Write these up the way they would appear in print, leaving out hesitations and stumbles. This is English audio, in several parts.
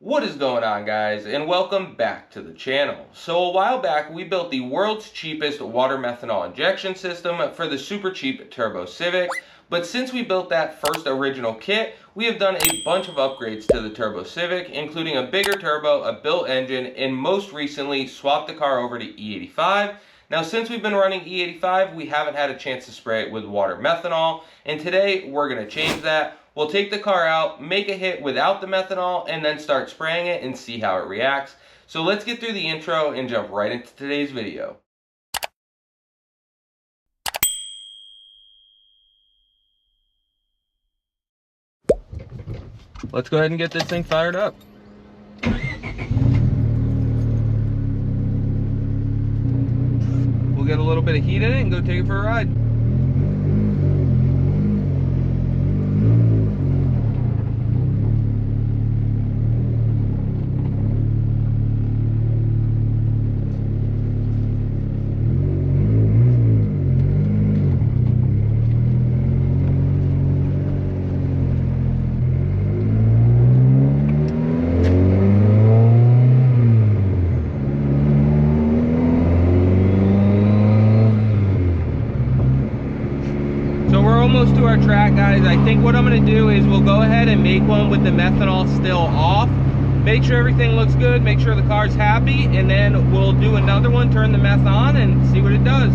What is going on, guys, and welcome back to the channel. So a while back we built the world's cheapest water methanol injection system for the super cheap Turbo Civic, but since we built that first original kit, we have done a bunch of upgrades to the Turbo Civic, including a bigger turbo, a built engine, and most recently swapped the car over to E85. Now, since we've been running E85, we haven't had a chance to spray it with water methanol, and today we're going to change that. We'll take the car out, make a hit without the methanol, and then start spraying it and see how it reacts. So let's get through the intro and jump right into today's video. Let's go ahead and get this thing fired up. We'll get a little bit of heat in it and go take it for a ride. Almost to our track, guys. I think what I'm going to do is we'll go ahead and make one with the methanol still off, make sure everything looks good, make sure the car's happy, and then we'll do another one, turn the meth on, and see what it does.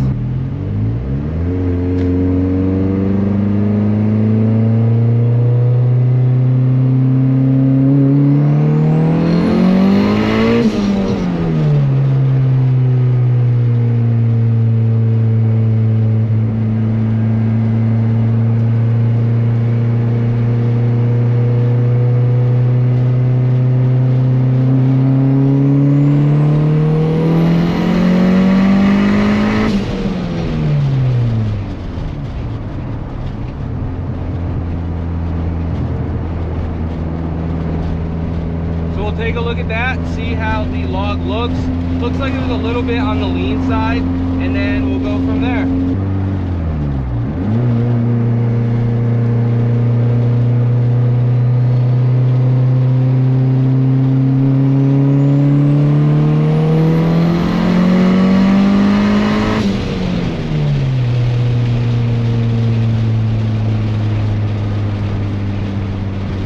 Take a look at that, see how the log looks. Looks like it was a little bit on the lean side, and then we'll go from there.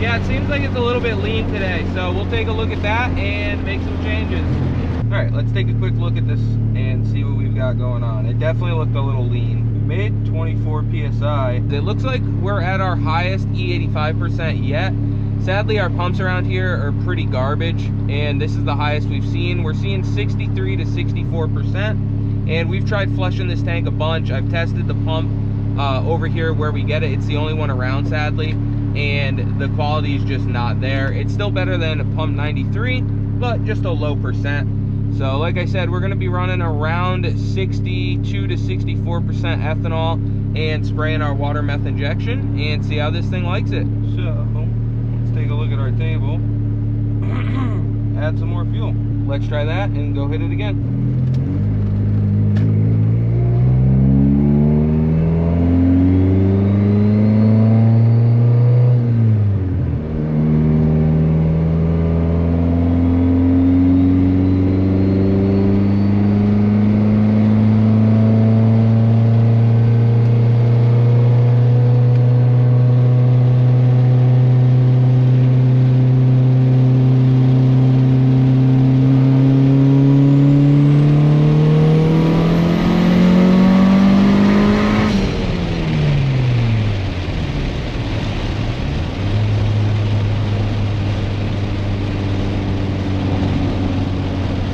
Yeah, it seems like it's a little bit lean today, so we'll take a look at that and make some changes. All right, let's take a quick look at this and see what we've got going on. It definitely looked a little lean. Mid 24 psi. It looks like we're at our highest E85% yet. Sadly, our pumps around here are pretty garbage, and this is the highest we've seen. We're seeing 63 to 64%, and we've tried flushing this tank a bunch. I've tested the pump over here where we get it. It's the only one around, sadly, and the quality is just not there. It's still better than a pump 93, but just a low percent. So like I said, we're going to be running around 62 to 64% ethanol and spraying our water meth injection and see how this thing likes it. So let's take a look at our table. Add some more fuel. Let's try that and go hit it again.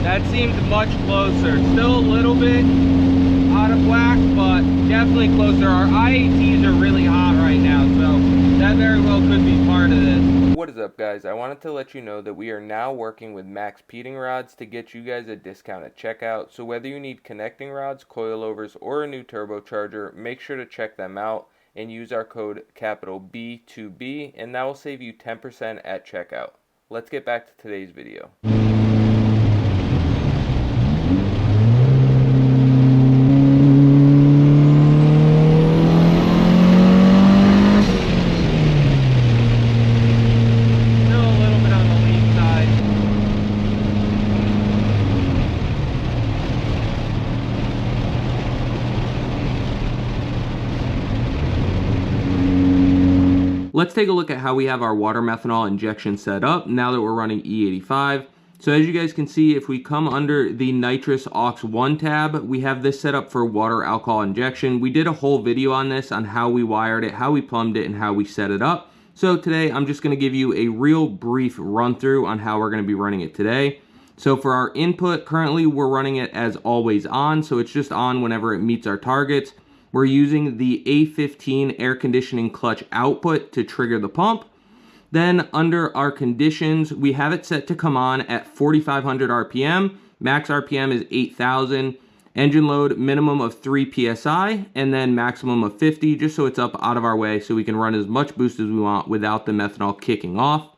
That seemed much closer. Still a little bit out of whack, but definitely closer. Our IATs are really hot right now, so that very well could be part of this. What is up, guys? I wanted to let you know that we are now working with MaXpeedingRods to get you guys a discount at checkout. So whether you need connecting rods, coilovers, or a new turbocharger, make sure to check them out and use our code capital B2B, and that will save you 10% at checkout. Let's get back to today's video. Still a little bit on the lean side. let's take a look at how we have our water methanol injection set up now that we're running E85. So as you guys can see, if we come under the nitrous aux 1 tab, we have this set up for water alcohol injection. We did a whole video on this, on how we wired it, how we plumbed it, and how we set it up. So today I'm just going to give you a real brief run through on how we're going to be running it today. So for our input, currently we're running it as always on, so it's just on whenever it meets our targets. We're using the A15 air conditioning clutch output to trigger the pump. Then under our conditions, we have it set to come on at 4,500 RPM. Max RPM is 8,000. Engine load minimum of 3 PSI and then maximum of 50, just so it's up out of our way so we can run as much boost as we want without the methanol kicking off.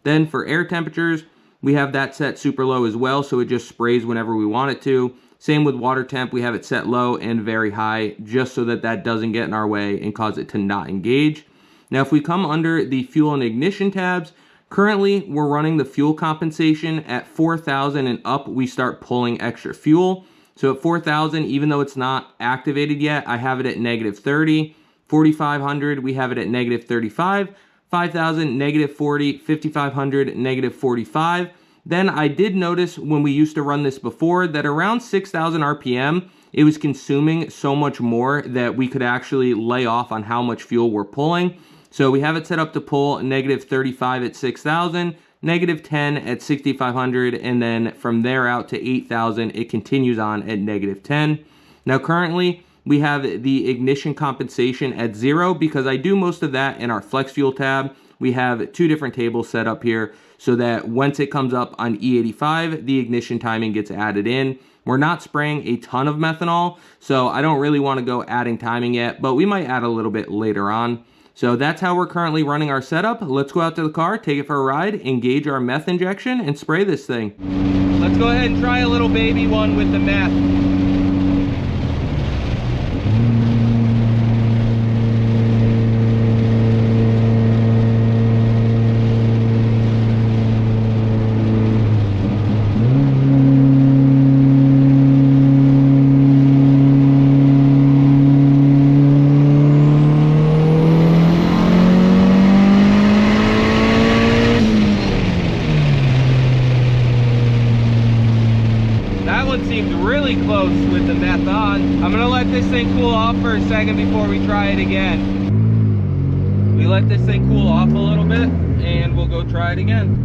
Then for air temperatures, we have that set super low as well, so it just sprays whenever we want it to. Same with water temp, we have it set low and very high, just so that that doesn't get in our way and cause it to not engage. Now if we come under the fuel and ignition tabs, currently we're running the fuel compensation at 4,000 and up, we start pulling extra fuel. So at 4,000, even though it's not activated yet, I have it at -30. 4,500, we have it at -35. 5,000, -40. 5,500, -45. Then I did notice when we used to run this before that around 6,000 RPM, it was consuming so much more that we could actually lay off on how much fuel we're pulling. So we have it set up to pull -35 at 6,000, -10 at 6,500, and then from there out to 8,000, it continues on at -10. Now currently, we have the ignition compensation at 0 because I do most of that in our flex fuel tab. We have 2 different tables set up here so that once it comes up on E85, the ignition timing gets added in. We're not spraying a ton of methanol, so I don't really want to go adding timing yet, but we might add a little bit later on. So that's how we're currently running our setup. Let's go out to the car, take it for a ride, engage our meth injection, and spray this thing. Let's go ahead and try a little baby one with the meth. Seemed really close with the meth on. I'm gonna let this thing cool off for a second before we try it again. We let this thing cool off a little bit and we'll go try it again.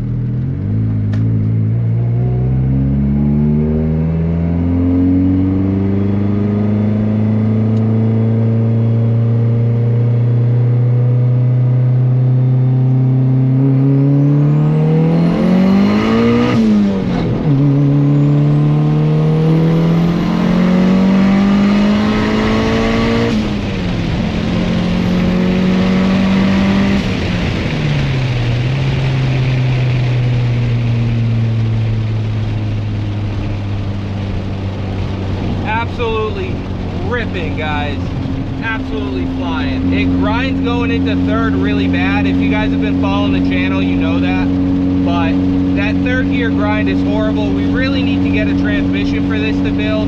Absolutely ripping, guys. Absolutely flying. It grinds going into third really bad. If you guys have been following the channel, you know that. But that third gear grind is horrible. We really need to get a transmission for this to build.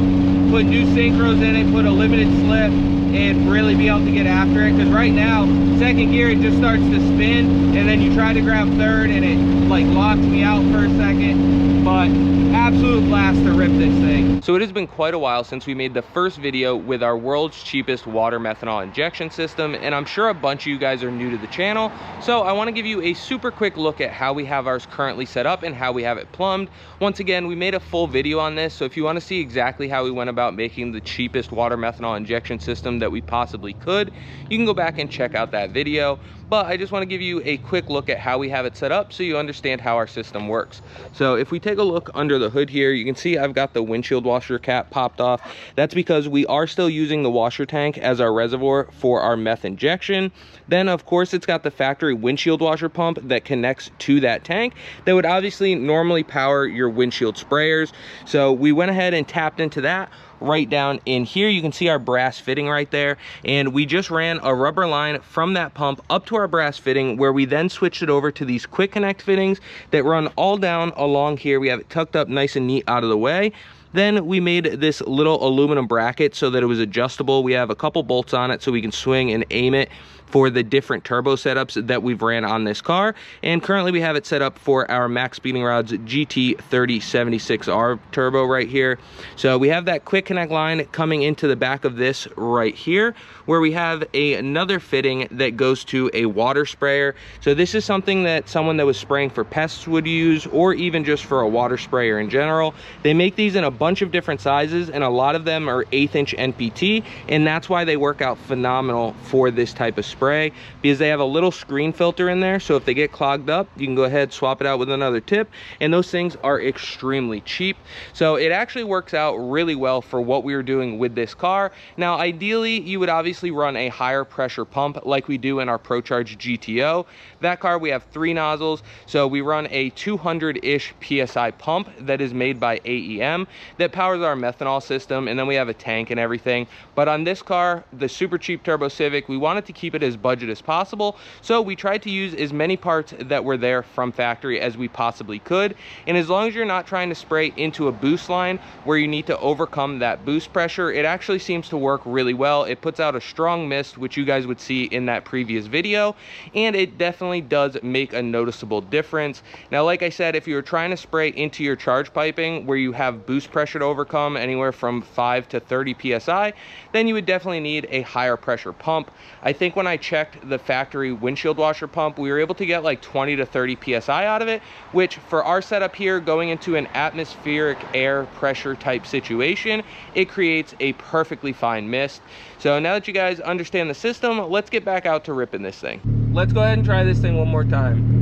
Put new synchros in it, put a limited slip, and really be able to get after it. Because right now, second gear, it just starts to spin, and then you try to grab third, and it like locks me out for a second. But absolute blast to rip this thing. So it has been quite a while since we made the first video with our world's cheapest water methanol injection system, and I'm sure a bunch of you guys are new to the channel, so I want to give you a super quick look at how we have ours currently set up and how we have it plumbed. Once again, we made a full video on this, so if you want to see exactly how we went about making the cheapest water methanol injection system that we possibly could, you can go back and check out that video. But I just want to give you a quick look at how we have it set up so you understand how our system works. So if we take a look under the hood here, you can see I've got the windshield washer cap popped off. That's because we are still using the washer tank as our reservoir for our meth injection. Then of course it's got the factory windshield washer pump that connects to that tank that would obviously normally power your windshield sprayers. So we went ahead and tapped into that. Right down in here you can see our brass fitting right there, and we just ran a rubber line from that pump up to our brass fitting, where we then switched it over to these quick connect fittings that run all down along here. We have it tucked up nice and neat out of the way. Then we made this little aluminum bracket so that it was adjustable. We have a couple bolts on it so we can swing and aim it for the different turbo setups that we've ran on this car. And currently we have it set up for our MaXpeedingRods GT3076R turbo right here. So we have that quick connect line coming into the back of this right here, where we have another fitting that goes to a water sprayer. So this is something that someone that was spraying for pests would use, or even just for a water sprayer in general. They make these in a bunch of different sizes, and a lot of them are 1/8 inch NPT, and that's why they work out phenomenal for this type of spray, because they have a little screen filter in there. So if they get clogged up, you can go ahead, swap it out with another tip, and those things are extremely cheap. So it actually works out really well for what we were doing with this car. Now ideally you would obviously run a higher pressure pump like we do in our ProCharge GTO. That car, we have 3 nozzles, so we run a 200-ish PSI pump that is made by AEM that powers our methanol system, and then we have a tank and everything. But on this car, the super cheap Turbo Civic, we wanted to keep it as budget as possible, so we tried to use as many parts that were there from factory as we possibly could. And as long as you're not trying to spray into a boost line where you need to overcome that boost pressure, it actually seems to work really well. It puts out a strong mist, which you guys would see in that previous video, and it definitely does make a noticeable difference. Now, like I said, if you're trying to spray into your charge piping where you have boost pressure to overcome anywhere from 5 to 30 psi, then you would definitely need a higher pressure pump. I think when I checked the factory windshield washer pump, we were able to get like 20 to 30 psi out of it, which for our setup here, going into an atmospheric air pressure type situation, it creates a perfectly fine mist. So now that you guys understand the system, let's get back out to ripping this thing. Let's go ahead and try this thing one more time.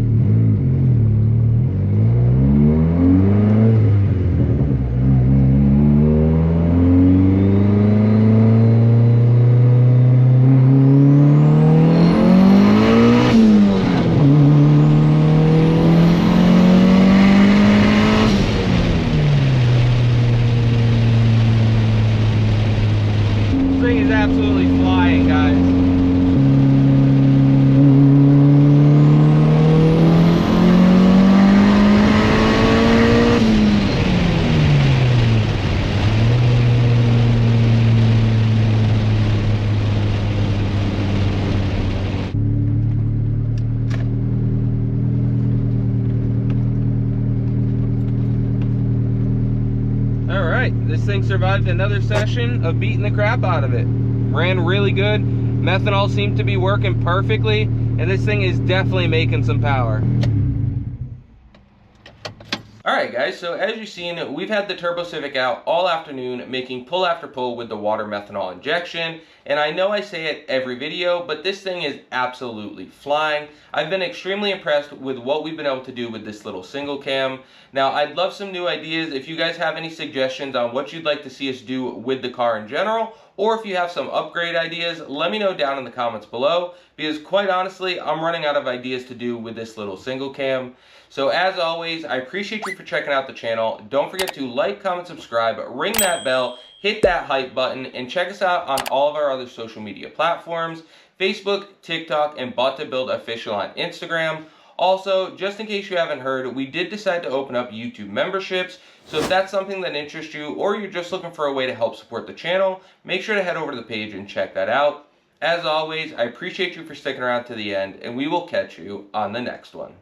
Absolutely flying, guys. All right, this thing survived another session of beating the crap out of it. Ran really good. Methanol seemed to be working perfectly, and this thing is definitely making some power. Alright guys, so as you've seen, we've had the Turbo Civic out all afternoon making pull after pull with the water methanol injection, and I know I say it every video, but this thing is absolutely flying. I've been extremely impressed with what we've been able to do with this little single cam. Now, I'd love some new ideas. If you guys have any suggestions on what you'd like to see us do with the car in general, or if you have some upgrade ideas, let me know down in the comments below, because quite honestly, I'm running out of ideas to do with this little single cam. So as always, I appreciate you for checking out the channel. Don't forget to like, comment, subscribe, ring that bell, hit that hype button, and check us out on all of our other social media platforms, Facebook, TikTok, and Bought to Build Official on Instagram. Also, just in case you haven't heard, we did decide to open up YouTube memberships, so if that's something that interests you, or you're just looking for a way to help support the channel, make sure to head over to the page and check that out. As always, I appreciate you for sticking around to the end, and we will catch you on the next one.